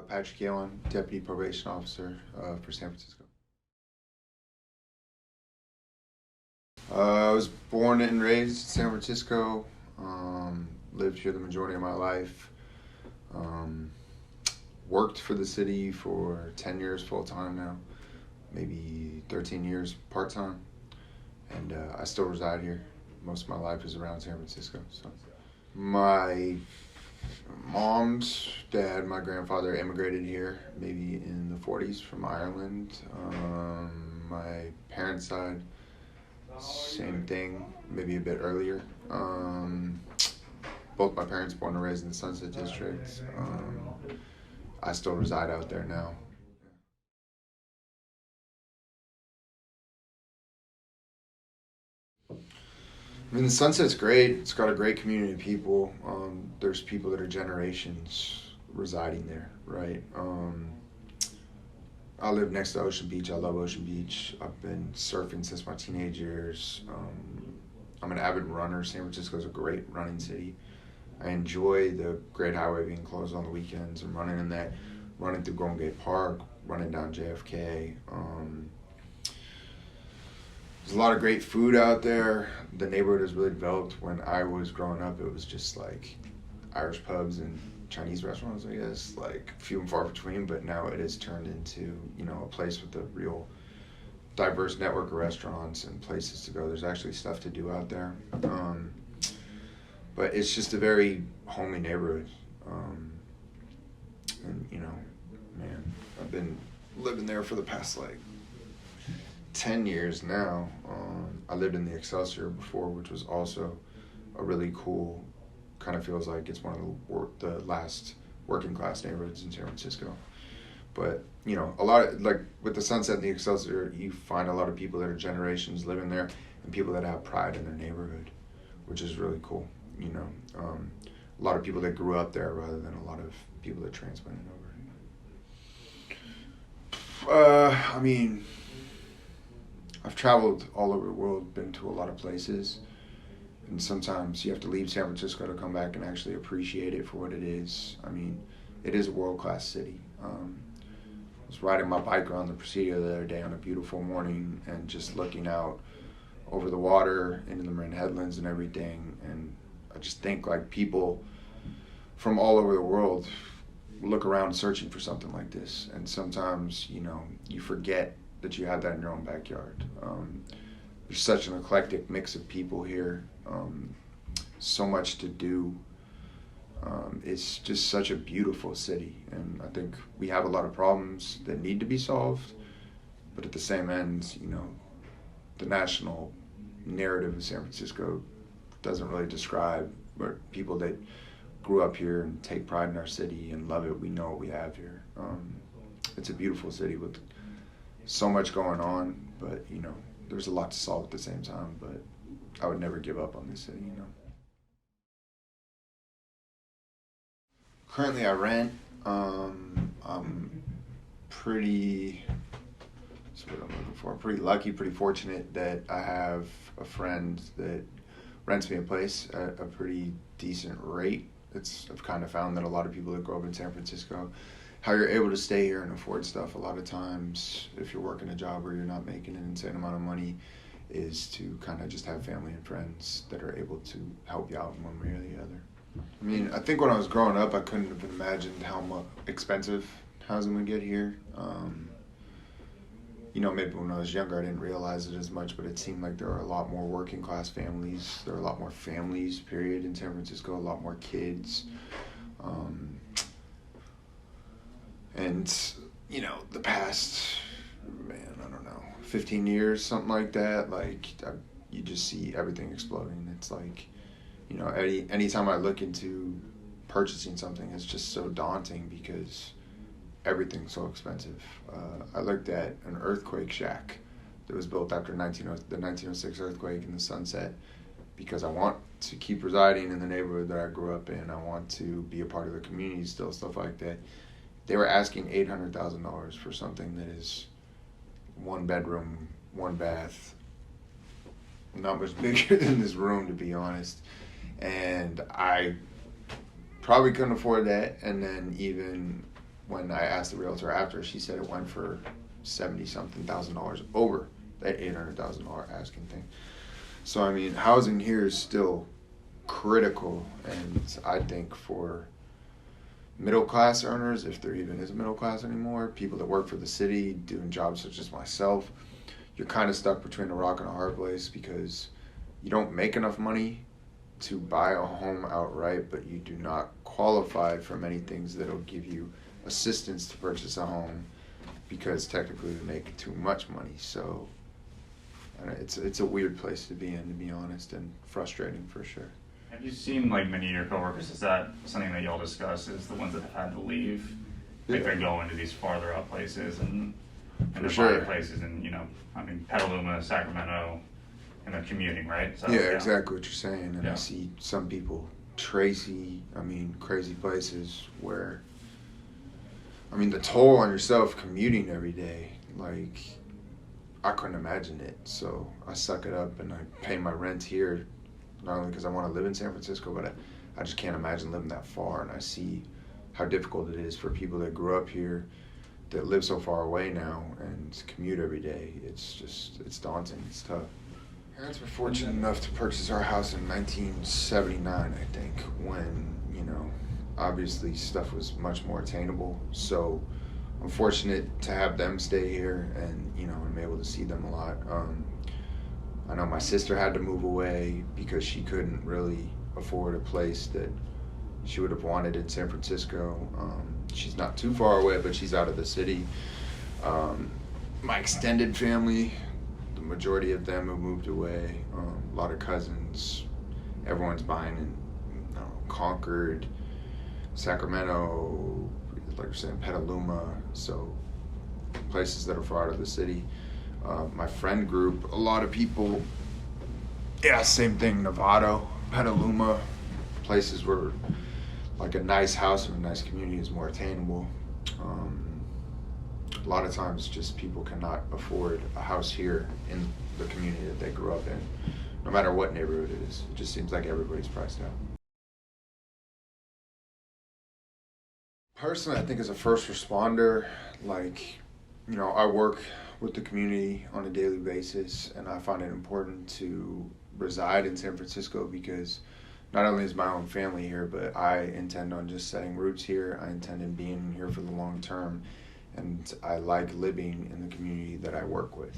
Patrick Yalon, Deputy Probation Officer for San Francisco. I was born and raised in San Francisco. Lived here the majority of my life. Worked for the city for 10 years full-time now, maybe 13 years part-time. And I still reside here. Most of my life is around San Francisco. So, my mom's dad, my grandfather, immigrated here maybe in the 40s from Ireland. My parents' side, same thing, maybe a bit earlier. Both my parents born and raised in the Sunset District. I still reside out there now. I mean, the Sunset's great. It's got a great community of people. There's people that are generations residing there, right? I live next to Ocean Beach. I love Ocean Beach. I've been surfing since my teenage years. I'm an avid runner. San Francisco's a great running city. I enjoy the Great Highway being closed on the weekends and running in that, running through Golden Gate Park, running down JFK. There's a lot of great food out there. The neighborhood has really developed. When I was growing up, it was just like Irish pubs and Chinese restaurants, I guess, like few and far between, but now it has turned into, a place with a real diverse network of restaurants and places to go. There's actually stuff to do out there. But it's just a very homey neighborhood. And, man, I've been living there for the past, 10 years now. I lived in the Excelsior before, which was also a really cool, kind of feels like it's one of the last working class neighborhoods in San Francisco. But, a lot of, with the Sunset and the Excelsior, you find a lot of people that are generations living there and people that have pride in their neighborhood, which is really cool. A lot of people that grew up there rather than a lot of people that transplanted over. I've traveled all over the world, been to a lot of places, and sometimes you have to leave San Francisco to come back and actually appreciate it for what it is. It is a world-class city. I was riding my bike around the Presidio the other day on a beautiful morning and just looking out over the water into the Marin Headlands and everything, and I just think people from all over the world look around searching for something like this, and sometimes, you forget that you have that in your own backyard. There's such an eclectic mix of people here, so much to do. It's just such a beautiful city, and I think we have a lot of problems that need to be solved, but at the same end, the national narrative of San Francisco doesn't really describe, but people that grew up here and take pride in our city and love it, we know what we have here. It's a beautiful city with so much going on, but there's a lot to solve at the same time, but I would never give up on this city. Currently I rent. I'm pretty, that's what I'm looking for. I'm pretty lucky, pretty fortunate that I have a friend that rents me a place at a pretty decent rate. I've kind of found that a lot of people that grow up in San Francisco, how you're able to stay here and afford stuff a lot of times, if you're working a job where you're not making an insane amount of money, is to kind of just have family and friends that are able to help you out in one way or the other. I think when I was growing up, I couldn't have imagined how much expensive housing would get here. Maybe when I was younger, I didn't realize it as much, but it seemed like there are a lot more working class families. There are a lot more families, period, in San Francisco, a lot more kids. And, the past, 15 years, something like that, you just see everything exploding. It's anytime I look into purchasing something, it's just so daunting because everything's so expensive. I looked at an earthquake shack that was built after the 1906 earthquake in the Sunset because I want to keep residing in the neighborhood that I grew up in. I want to be a part of the community still, stuff like that. They were asking $800,000 for something that is 1 bedroom, 1 bath, not much bigger than this room, to be honest. And I probably couldn't afford that. And then even when I asked the realtor after, she said it went for $70-something thousand over that $800,000 asking thing. So I mean, housing here is still critical, and I think for middle class earners, if there even is a middle class anymore, people that work for the city doing jobs such as myself, you're kind of stuck between a rock and a hard place because you don't make enough money to buy a home outright, but you do not qualify for many things that'll give you assistance to purchase a home because technically we make too much money. So it's a weird place to be in, to be honest, and frustrating for sure. Have you seen, like, many of your coworkers, is that something that y'all discuss, is the ones that have had to leave? Like, they're going to these farther out places and they're finding places in, I mean, Petaluma, Sacramento, and they're commuting, right? So, yeah, exactly what you're saying. And yeah. I see some people, crazy places where, the toll on yourself commuting every day, like, I couldn't imagine it. So I suck it up and I pay my rent here, not only because I want to live in San Francisco, but I just can't imagine living that far. And I see how difficult it is for people that grew up here, that live so far away now and commute every day. It's daunting, it's tough. Parents were fortunate enough to purchase our house in 1979, I think, when, obviously stuff was much more attainable. So I'm fortunate to have them stay here and, I'm able to see them a lot. I know my sister had to move away because she couldn't really afford a place that she would have wanted in San Francisco. She's not too far away, but she's out of the city. My extended family, the majority of them have moved away. A lot of cousins, everyone's buying in Concord, Sacramento, like you're saying, Petaluma, so places that are far out of the city. My friend group, a lot of people, same thing, Novato, Petaluma, places where like a nice house in a nice community is more attainable. A lot of times just people cannot afford a house here in the community that they grew up in, no matter what neighborhood it is. It just seems like everybody's priced out. Personally, I think as a first responder, I work with the community on a daily basis, and I find it important to reside in San Francisco because not only is my own family here, but I intend on just setting roots here. I intend on being here for the long term, and I like living in the community that I work with.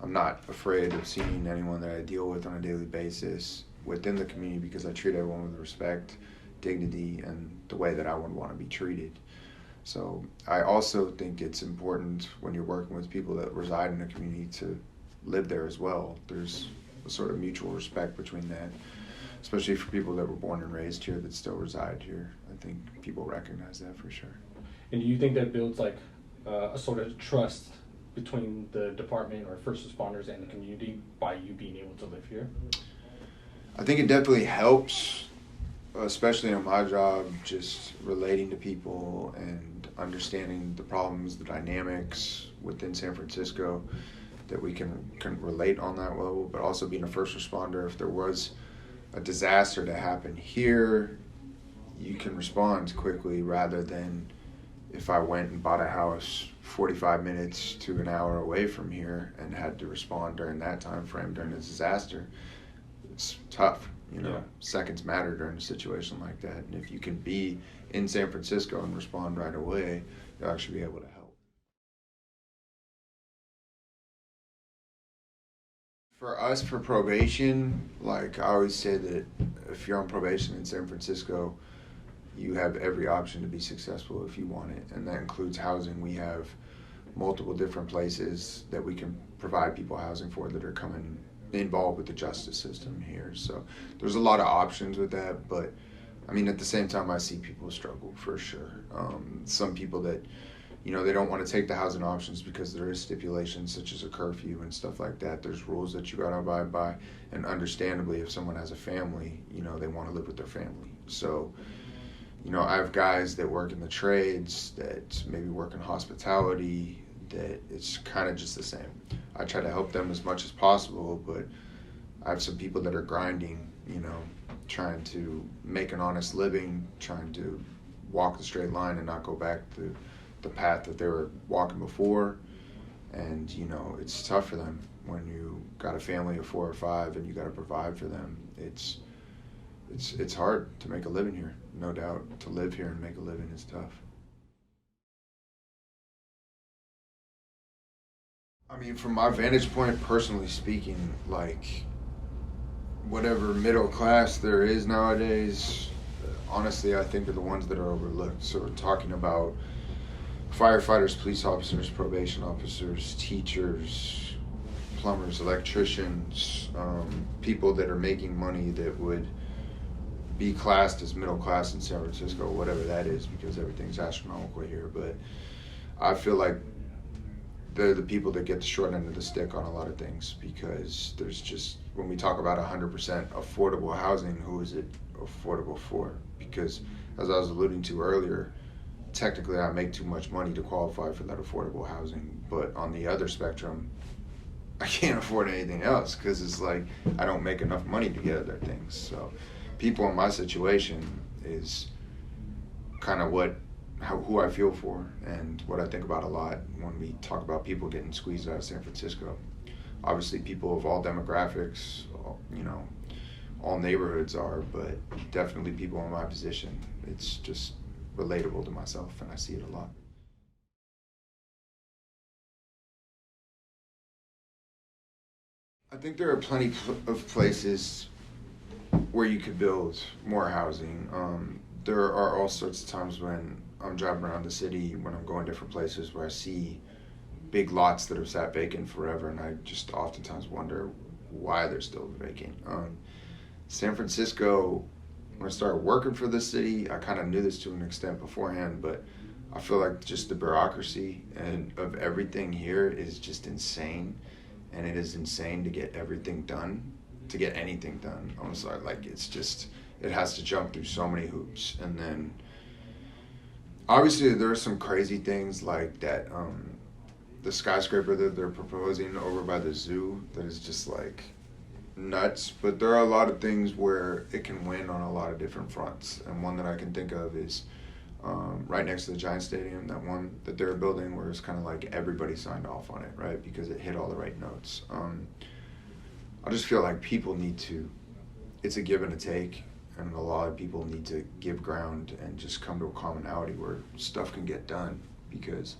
I'm not afraid of seeing anyone that I deal with on a daily basis within the community because I treat everyone with respect, dignity, and the way that I would want to be treated. So I also think it's important when you're working with people that reside in a community to live there as well. There's a sort of mutual respect between that, especially for people that were born and raised here that still reside here. I think people recognize that for sure. And do you think that builds a sort of trust between the department or first responders and the community by you being able to live here? I think it definitely helps, especially in my job, just relating to people and understanding the problems, the dynamics within San Francisco, that we can relate on that level, but also being a first responder. If there was a disaster to happen here, you can respond quickly rather than if I went and bought a house 45 minutes to an hour away from here and had to respond during that time frame during a disaster. It's tough. Seconds matter during a situation like that. And if you can be in San Francisco and respond right away, you'll actually be able to help. For us, for probation, I always say that if you're on probation in San Francisco, you have every option to be successful if you want it. And that includes housing. We have multiple different places that we can provide people housing for that are coming involved with the justice system here. So there's a lot of options with that, but at the same time I see people struggle for sure. Some people that they don't want to take the housing options because there is stipulations such as a curfew and stuff like that. There's rules that you got to abide by, and understandably if someone has a family, they want to live with their family. So I have guys that work in the trades, that maybe work in hospitality, that it's kind of just the same. I try to help them as much as possible, but I have some people that are grinding, trying to make an honest living, trying to walk the straight line and not go back the path that they were walking before. And, you know, it's tough for them when you got a family of 4 or 5 and you got to provide for them. It's hard to make a living here, no doubt. To live here and make a living is tough. I mean, from my vantage point, personally speaking, like, whatever middle class there is nowadays, honestly, I think are the ones that are overlooked. So we're talking about firefighters, police officers, probation officers, teachers, plumbers, electricians, people that are making money that would be classed as middle class in San Francisco, whatever that is, because everything's astronomical here. But I feel like they're the people that get the short end of the stick on a lot of things, because there's just, when we talk about 100% affordable housing, who is it affordable for? Because as I was alluding to earlier, technically I make too much money to qualify for that affordable housing, but on the other spectrum, I can't afford anything else because it's like I don't make enough money to get other things. So people in my situation is kind of who I feel for and what I think about a lot when we talk about people getting squeezed out of San Francisco. Obviously people of all demographics, all neighborhoods are, but definitely people in my position. It's just relatable to myself and I see it a lot. I think there are plenty of places where you could build more housing. There are all sorts of times when I'm driving around the city, when I'm going different places where I see big lots that have sat vacant forever, and I just oftentimes wonder why they're still vacant. San Francisco, when I started working for the city, I kind of knew this to an extent beforehand, but I feel like just the bureaucracy and of everything here is just insane, and it is insane to get everything done, to get anything done. I'm sorry, like it has to jump through so many hoops, and then obviously there are some crazy things like that, the skyscraper that they're proposing over by the zoo that is just like nuts, but there are a lot of things where it can win on a lot of different fronts, and one that I can think of is right next to the Giant Stadium, that one that they're building where it's kind of like everybody signed off on it, right, because it hit all the right notes. I just feel like people need to, it's a give and a take, and a lot of people need to give ground and just come to a commonality where stuff can get done, because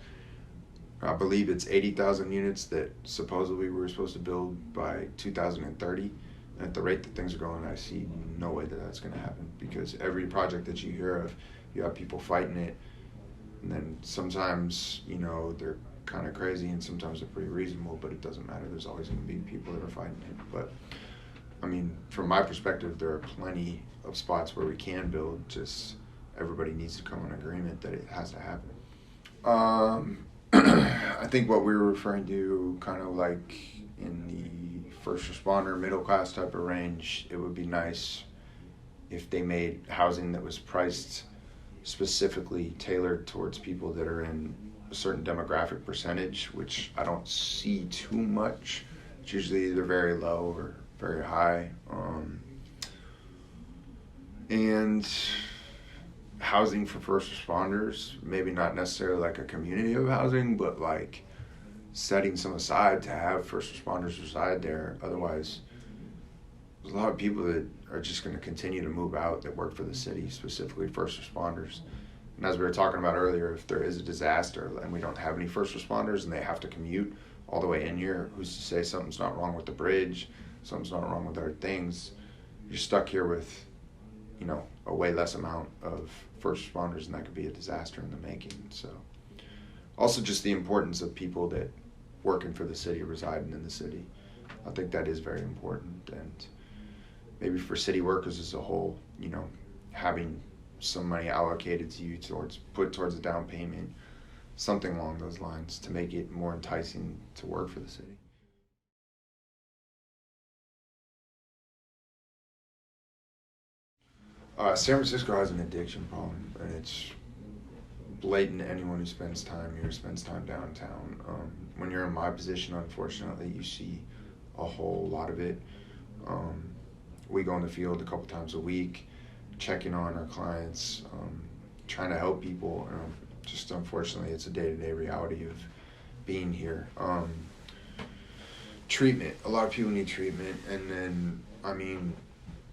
I believe it's 80,000 units that supposedly we were supposed to build by 2030. And at the rate that things are going, I see no way that that's going to happen, because every project that you hear of, you have people fighting it. And then sometimes, they're kind of crazy and sometimes they're pretty reasonable, but it doesn't matter. There's always going to be people that are fighting it. But I mean, from my perspective, there are plenty of spots where we can build, just everybody needs to come in agreement that it has to happen. I think what we were referring to, kind of like in the first responder, middle class type of range, it would be nice if they made housing that was priced specifically tailored towards people that are in a certain demographic percentage, which I don't see too much. It's usually either very low or very high. And housing for first responders, maybe not necessarily like a community of housing, but like setting some aside to have first responders reside there. Otherwise, there's a lot of people that are just going to continue to move out that work for the city, specifically first responders. And as we were talking about earlier, if there is a disaster and we don't have any first responders and they have to commute all the way in here, who's to say something's not wrong with the bridge, something's not wrong with other things? You're stuck here with, a way less amount of first responders, and that could be a disaster in the making. So also just the importance of people that working for the city, residing in the city. I think that is very important, and maybe for city workers as a whole, having some money allocated to you put towards a down payment, something along those lines to make it more enticing to work for the city. San Francisco has an addiction problem, and it's blatant. Anyone who spends time here spends time downtown. When you're in my position, unfortunately, you see a whole lot of it. We go in the field a couple times a week, checking on our clients, trying to help people. Just unfortunately, it's a day-to-day reality of being here. Treatment. A lot of people need treatment, and then, I mean,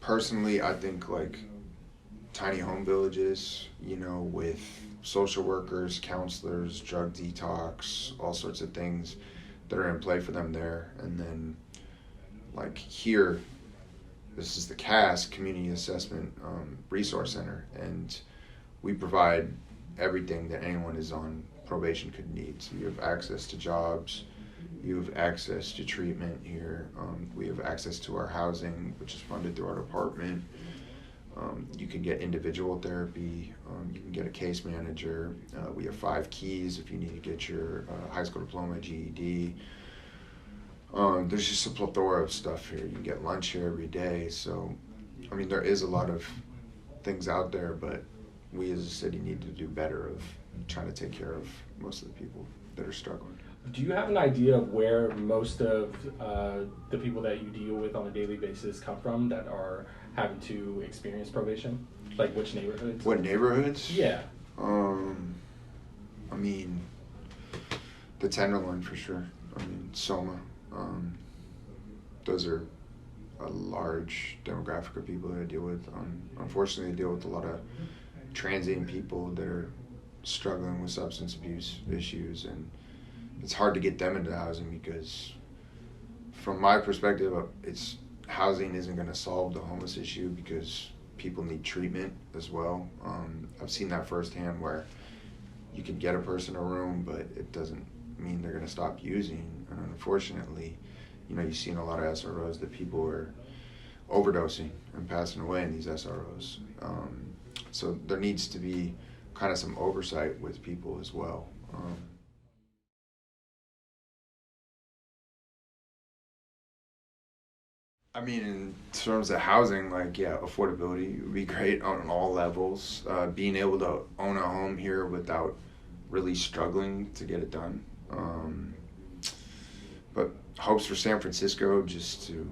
personally, I think like tiny home villages, you know, with social workers, counselors, drug detox, all sorts of things that are in play for them there. And then like here, this is the CAS, Community Assessment Resource Center, and we provide everything that anyone is on probation could need. So you have access to jobs, you have access to treatment here, we have access to our housing, which is funded through our department. You can get individual therapy, you can get a case manager. We have 5 keys if you need to get your high school diploma, GED. There's just a plethora of stuff here. You get lunch here every day. So, I mean, there is a lot of things out there, but we as a city need to do better of trying to take care of most of the people that are struggling. Do you have an idea of where most of the people that you deal with on a daily basis come from that are having to experience probation? Like which neighborhoods? What neighborhoods? Yeah. I mean, the Tenderloin for sure. I mean, Soma. Those are a large demographic of people that I deal with. Unfortunately, I deal with a lot of transient people that are struggling with substance abuse issues, and it's hard to get them into housing because, from my perspective, housing isn't going to solve the homeless issue because people need treatment as well. I've seen that firsthand where you can get a person a room, but it doesn't mean they're going to stop using. And unfortunately, you know, you've seen a lot of SROs that people are overdosing and passing away in these SROs. So there needs to be kind of some oversight with people as well. I mean, in terms of housing, like, yeah, affordability would be great on all levels. Being able to own a home here without really struggling to get it done. But hopes for San Francisco just to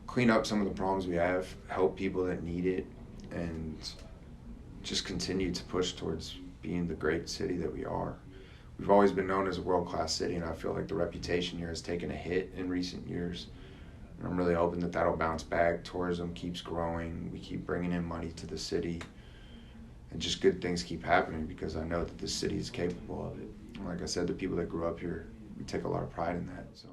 clean up some of the problems we have, help people that need it, and just continue to push towards being the great city that we are. We've always been known as a world-class city, and I feel like the reputation here has taken a hit in recent years. And I'm really hoping that that'll bounce back. Tourism keeps growing. We keep bringing in money to the city. And just good things keep happening because I know that this city is capable of it. And like I said, the people that grew up here, we take a lot of pride in that. So.